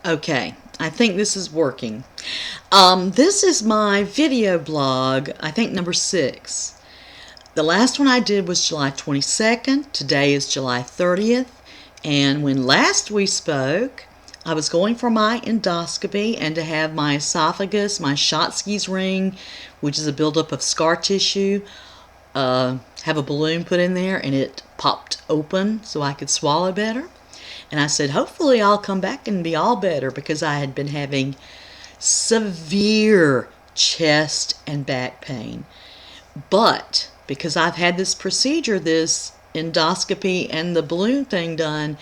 Okay, I think this is working. This is my video blog, I think number 6. The last one I did was July 22nd. Today is July 30th. And when last we spoke, I was going for my endoscopy and to have my esophagus, my Schottky's ring, which is a buildup of scar tissue, have a balloon put in there and it popped open so I could swallow better. And I said, hopefully I'll come back and be all better, because I had been having severe chest and back pain. But because I've had this procedure, this endoscopy and the balloon thing done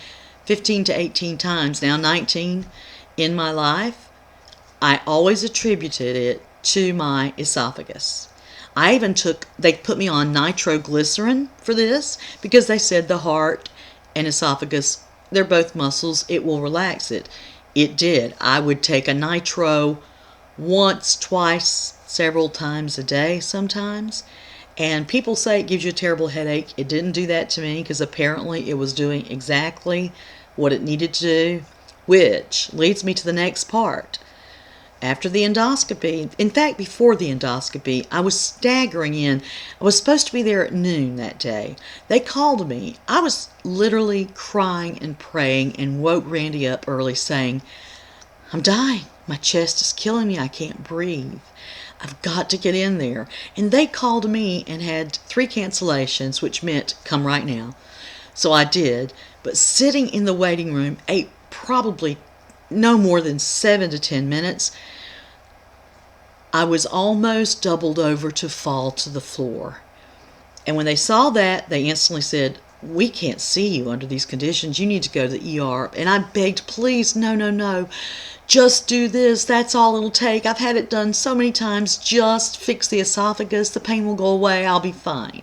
15 to 18 times, now 19 in my life, I always attributed it to my esophagus. They put me on nitroglycerin for this because they said the heart and esophagus, they're both muscles, it will relax it. It did. I would take a nitro once, twice, several times a day sometimes. And people say it gives you a terrible headache. It didn't do that to me because apparently it was doing exactly what it needed to do, which leads me to the next part. After the endoscopy, in fact, before the endoscopy, I was staggering in. I was supposed to be there at noon that day. They called me. I was literally crying and praying and woke Randy up early saying, I'm dying. My chest is killing me. I can't breathe. I've got to get in there. And they called me and had 3 cancellations, which meant come right now. So I did. But sitting in the waiting room, probably no more than 7 to 10 minutes, I was almost doubled over to fall to the floor. And when they saw that, they instantly said, we can't see you under these conditions. You need to go to the ER. And I begged, please, no. Just do this. That's all it'll take. I've had it done so many times. Just fix the esophagus. The pain will go away. I'll be fine.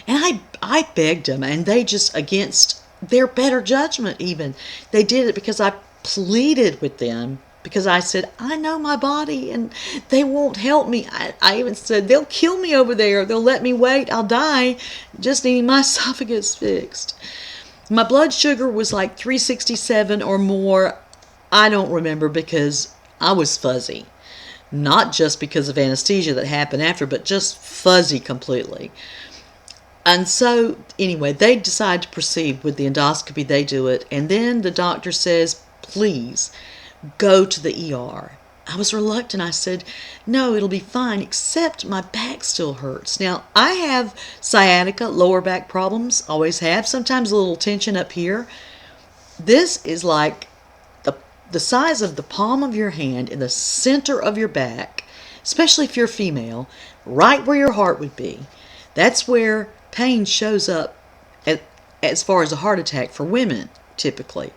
And I begged them, and they just, against their better judgment even, they did it because I pleaded with them, because I said, I know my body and they won't help me. I even said, they'll kill me over there. They'll let me wait. I'll die. Just needing my esophagus fixed. My blood sugar was like 367 or more. I don't remember because I was fuzzy. Not just because of anesthesia that happened after, but just fuzzy completely. And so, anyway, they decide to proceed with the endoscopy. They do it. And then the doctor says, please, go to the ER. I was reluctant. I said, no, it'll be fine, except my back still hurts. Now, I have sciatica, lower back problems, always have. Sometimes a little tension up here. This is like the size of the palm of your hand in the center of your back, especially if you're female, right where your heart would be. That's where pain shows up as far as a heart attack for women, typically.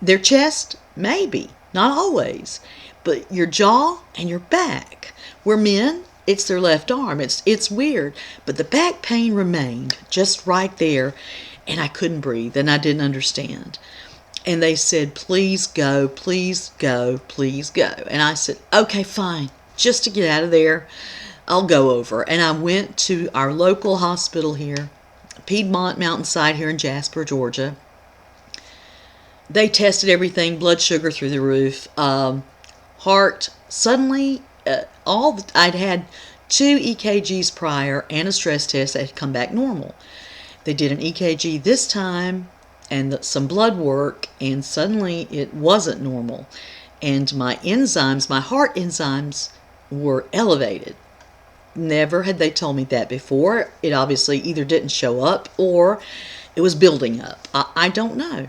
Their chest, maybe, not always, but your jaw and your back. Where men, it's their left arm. It's weird, but the back pain remained just right there, and I couldn't breathe, and I didn't understand. And they said, please go, please go, please go. And I said, okay, fine, just to get out of there, I'll go over. And I went to our local hospital here, Piedmont Mountainside here in Jasper, Georgia. They tested everything, blood sugar through the roof, heart. Suddenly, I'd had 2 EKGs prior and a stress test that had come back normal. They did an EKG this time and some blood work, and suddenly it wasn't normal. And my enzymes, my heart enzymes, were elevated. Never had they told me that before. It obviously either didn't show up or it was building up. I don't know.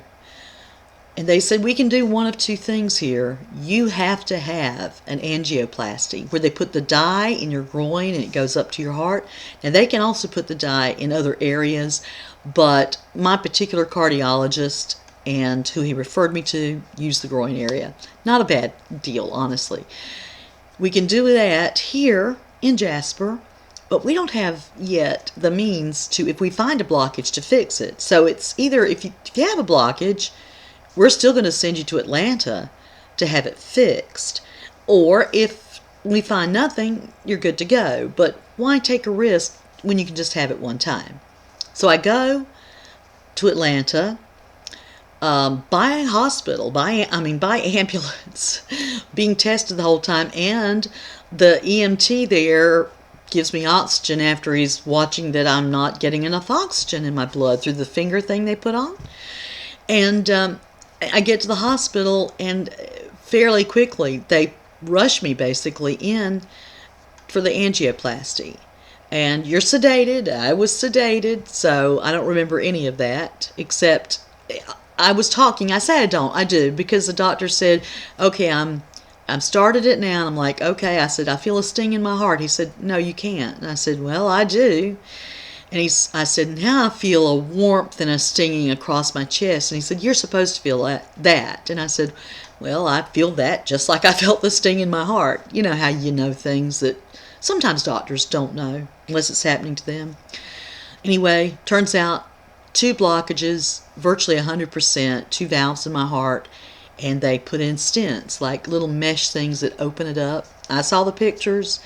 And they said, we can do one of 2 things here. You have to have an angioplasty where they put the dye in your groin and it goes up to your heart. And they can also put the dye in other areas, but my particular cardiologist and who he referred me to used the groin area. Not a bad deal, honestly. We can do that here in Jasper, but we don't have yet the means to, if we find a blockage, to fix it. So it's either, if you have a blockage, we're still going to send you to Atlanta to have it fixed. Or if we find nothing, you're good to go. But why take a risk when you can just have it one time? So I go to Atlanta. by hospital, by ambulance, being tested the whole time, and the EMT there gives me oxygen after he's watching that I'm not getting enough oxygen in my blood through the finger thing they put on. And I get to the hospital, and fairly quickly they rush me basically in for the angioplasty. And you're sedated. I was sedated, so I don't remember any of that, except I was talking. I say I don't. I do, because the doctor said, okay, I'm started it now. And I'm like, okay. I said, I feel a sting in my heart. He said, no, you can't. And I said, well, I do. And I said, now I feel a warmth and a stinging across my chest. And he said, you're supposed to feel that. And I said, well, I feel that just like I felt the sting in my heart. You know how you know things that sometimes doctors don't know unless it's happening to them. Anyway, turns out 2 blockages, virtually 100%, 2 valves in my heart, and they put in stents, like little mesh things that open it up. I saw the pictures.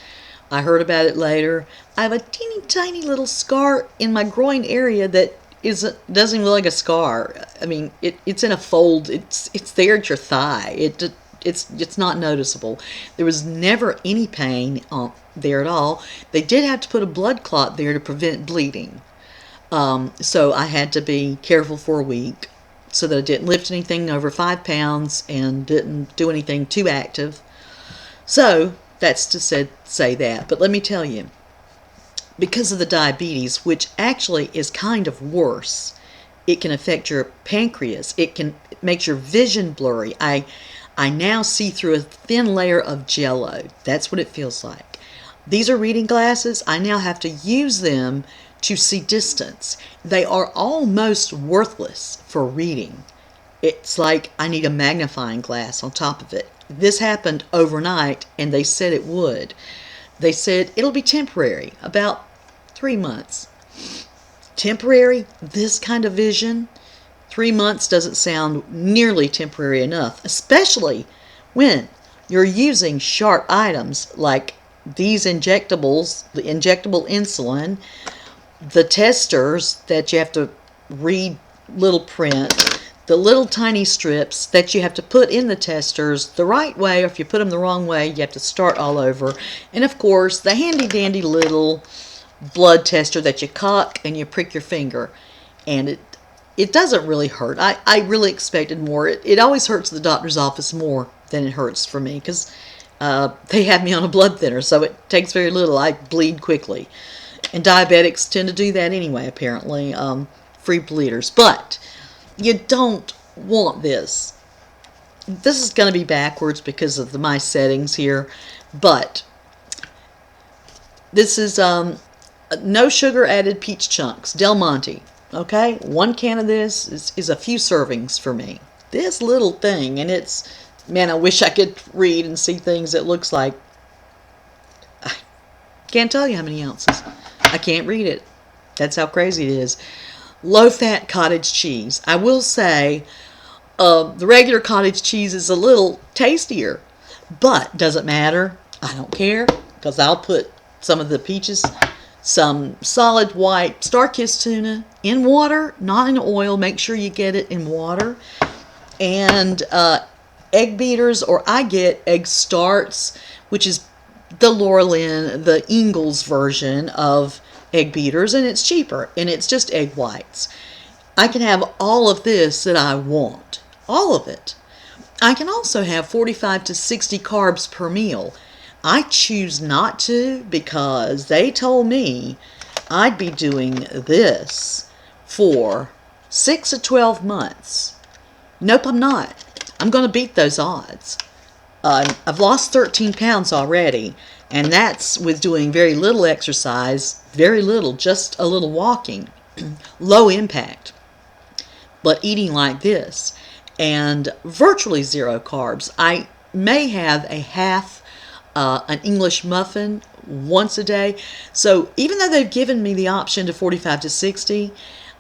I heard about it later. I have a teeny tiny little scar in my groin area that doesn't even look like a scar. I mean, it's in a fold. It's there at your thigh. It's not noticeable. There was never any pain there at all. They did have to put a blood clot there to prevent bleeding. So I had to be careful for a week so that I didn't lift anything over 5 pounds and didn't do anything too active. So that's to say that. But let me tell you, because of the diabetes, which actually is kind of worse, it can affect your pancreas. It makes your vision blurry. I now see through a thin layer of jello. That's what it feels like. These are reading glasses. I now have to use them to see distance. They are almost worthless for reading. It's like I need a magnifying glass on top of it. This happened overnight, and they said it would. They said it'll be temporary, about 3 months. Temporary? This kind of vision? 3 months doesn't sound nearly temporary enough, especially when you're using sharp items like these injectables, the injectable insulin, the testers that you have to read little print, the little tiny strips that you have to put in the testers the right way, or if you put them the wrong way, you have to start all over. And of course, the handy dandy little blood tester that you cock and you prick your finger. And it doesn't really hurt. I really expected more. It always hurts the doctor's office more than it hurts for me, because they have me on a blood thinner, so it takes very little. I bleed quickly. And diabetics tend to do that anyway, apparently, free bleeders. But you don't want this. This is going to be backwards because of my settings here, but this is no sugar added peach chunks, Del Monte. Okay, 1 can of this is a few servings for me. This little thing, and it's, man, I wish I could read and see things. It looks like, I can't tell you how many ounces. I can't read it. That's how crazy it is. Low-fat cottage cheese. I will say the regular cottage cheese is a little tastier, but doesn't matter. I don't care, because I'll put some of the peaches, some solid white Star-Kissed tuna in water, not in oil. Make sure you get it in water. And egg beaters, or I get egg starts, which is the Laurelin, the Ingalls version of egg beaters, and it's cheaper, and it's just egg whites. I can have all of this that I want, all of it. I can also have 45 to 60 carbs per meal. I choose not to, because they told me I'd be doing this for 6 to 12 months. Nope, I'm not. I'm going to beat those odds. I've lost 13 pounds already, and that's with doing very little exercise, very little, just a little walking, low impact, but eating like this, and virtually 0 carbs. I may have a half an English muffin once a day. So even though they've given me the option to 45 to 60,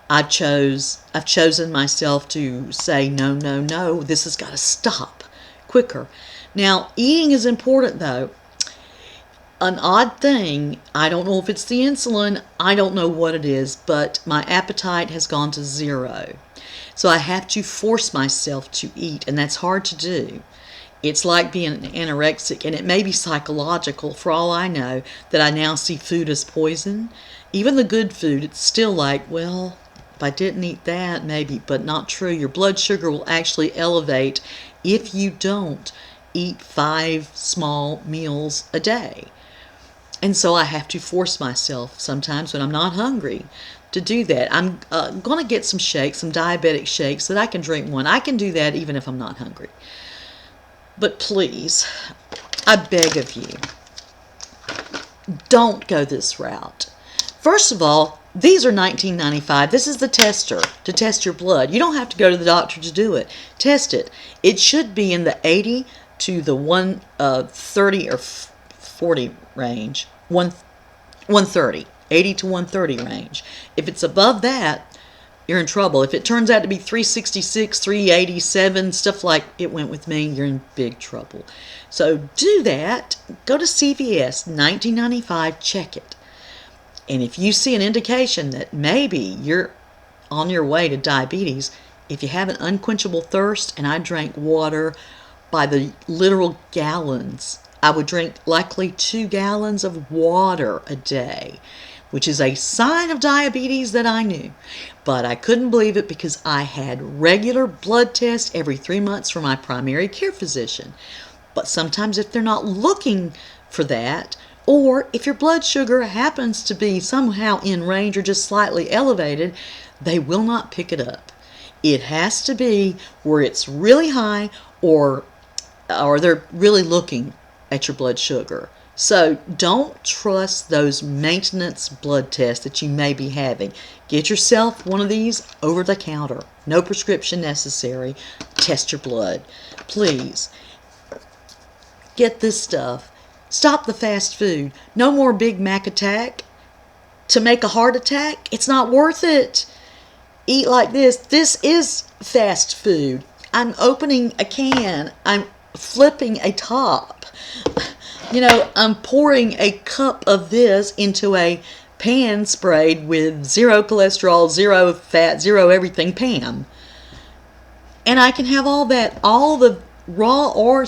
I've chosen myself to say, no, no, no, this has got to stop quicker. Now, eating is important, though. An odd thing, I don't know if it's the insulin, I don't know what it is, but my appetite has gone to 0. So I have to force myself to eat, and that's hard to do. It's like being anorexic, and it may be psychological for all I know, that I now see food as poison. Even the good food, it's still like, well, if I didn't eat that, maybe, but not true. Your blood sugar will actually elevate if you don't eat 5 small meals a day. And so I have to force myself sometimes when I'm not hungry to do that. I'm going to get some shakes, some diabetic shakes, so that I can drink one. I can do that even if I'm not hungry. But please, I beg of you, don't go this route. First of all, these are $19.95. This is the tester to test your blood. You don't have to go to the doctor to do it. Test it. It should be in the 80 to the 130 or 40 range. 130. 80 to 130 range. If it's above that, you're in trouble. If it turns out to be 366, 387, stuff like it went with me, you're in big trouble. So do that. Go to CVS, $19.95, check it. And if you see an indication that maybe you're on your way to diabetes, if you have an unquenchable thirst, and I drank water by the literal gallons, I would drink likely 2 gallons of water a day, which is a sign of diabetes that I knew. But I couldn't believe it because I had regular blood tests every 3 months from my primary care physician. But sometimes if they're not looking for that, or if your blood sugar happens to be somehow in range or just slightly elevated, they will not pick it up. It has to be where it's really high, or they're really looking at your blood sugar. So don't trust those maintenance blood tests that you may be having. Get yourself one of these over the counter. No prescription necessary. Test your blood. Please. Get this stuff. Stop the fast food. No more Big Mac attack to make a heart attack. It's not worth it. Eat like this. This is fast food. I'm opening a can. I'm flipping a top. I'm pouring a cup of this into a pan sprayed with 0 cholesterol, 0 fat, 0 everything Pam. And I can have all that, all the raw or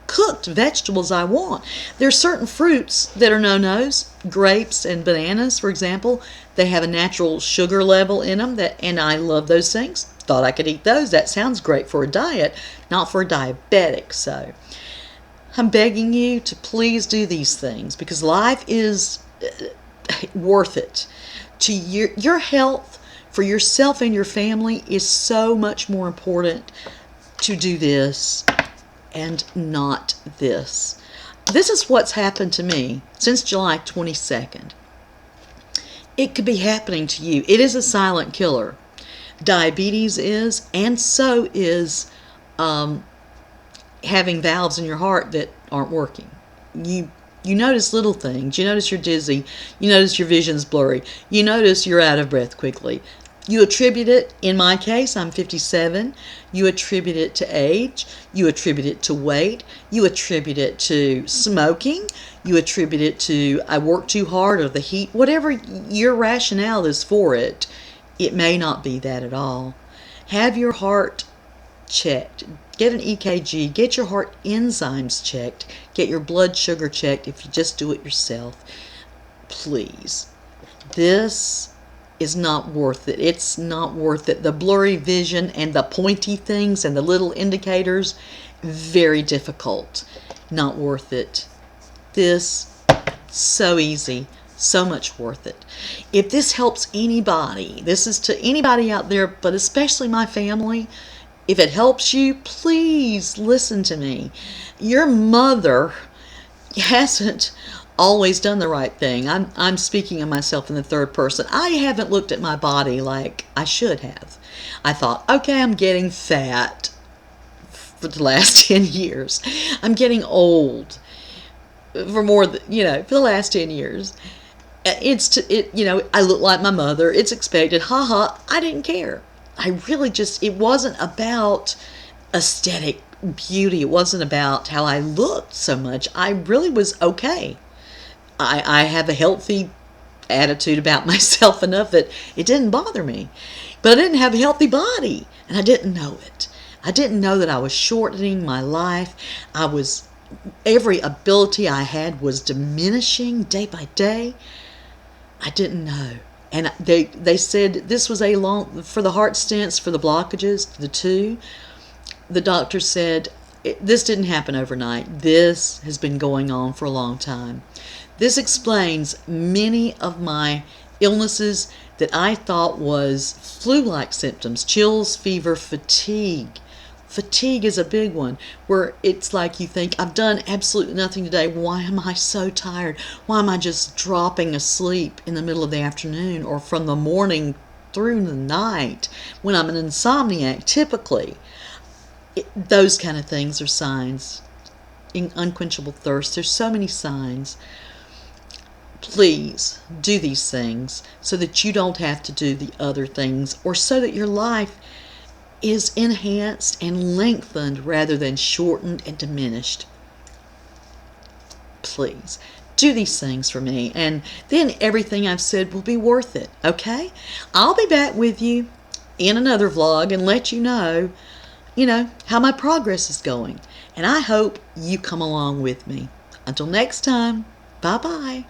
cooked vegetables I want. There are certain fruits that are no-nos. Grapes and bananas, for example, they have a natural sugar level in them, and I love those things. Thought I could eat those. That sounds great for a diet, not for a diabetic. So I'm begging you to please do these things, because life is worth it. To your health, for yourself and your family, is so much more important to do this and not this. This is what's happened to me since July 22nd. It could be happening to you. It is a silent killer. Diabetes is, and so is having valves in your heart that aren't working. You notice little things. You notice you're dizzy. You notice your vision's blurry. You notice you're out of breath quickly. You attribute it, in my case, I'm 57, you attribute it to age, you attribute it to weight, you attribute it to smoking, you attribute it to I work too hard or the heat, whatever your rationale is for it, it may not be that at all. Have your heart checked. Get an EKG, get your heart enzymes checked, get your blood sugar checked if you just do it yourself. Please. This is not worth it. It's not worth it. The blurry vision and the pointy things and the little indicators, very difficult. Not worth it. This, so easy. So much worth it. If this helps anybody, this is to anybody out there, but especially my family, if it helps you, please listen to me. Your mother hasn't always done the right thing. I'm speaking of myself in the third person. I haven't looked at my body like I should have. I thought, okay, I'm getting fat for the last 10 years. I'm getting old for more than, for the last 10 years. I look like my mother. It's expected. I didn't care. I really it wasn't about aesthetic beauty. It wasn't about how I looked so much. I really was okay. I have a healthy attitude about myself enough that it didn't bother me. But I didn't have a healthy body, and I didn't know it. I didn't know that I was shortening my life. Every ability I had was diminishing day by day. I didn't know. And they said this was for the heart stents, for the blockages, the two, the doctor said, this didn't happen overnight. This has been going on for a long time. This explains many of my illnesses that I thought was flu-like symptoms: chills, fever, fatigue. Fatigue is a big one, where it's like you think, I've done absolutely nothing today. Why am I so tired? Why am I just dropping asleep in the middle of the afternoon or from the morning through the night when I'm an insomniac typically? Those kind of things are signs. Unquenchable thirst. There's so many signs. Please do these things so that you don't have to do the other things, or so that your life is enhanced and lengthened rather than shortened and diminished. Please do these things for me, and then everything I've said will be worth it, okay? I'll be back with you in another vlog and let you know, how my progress is going. And I hope you come along with me. Until next time, bye-bye.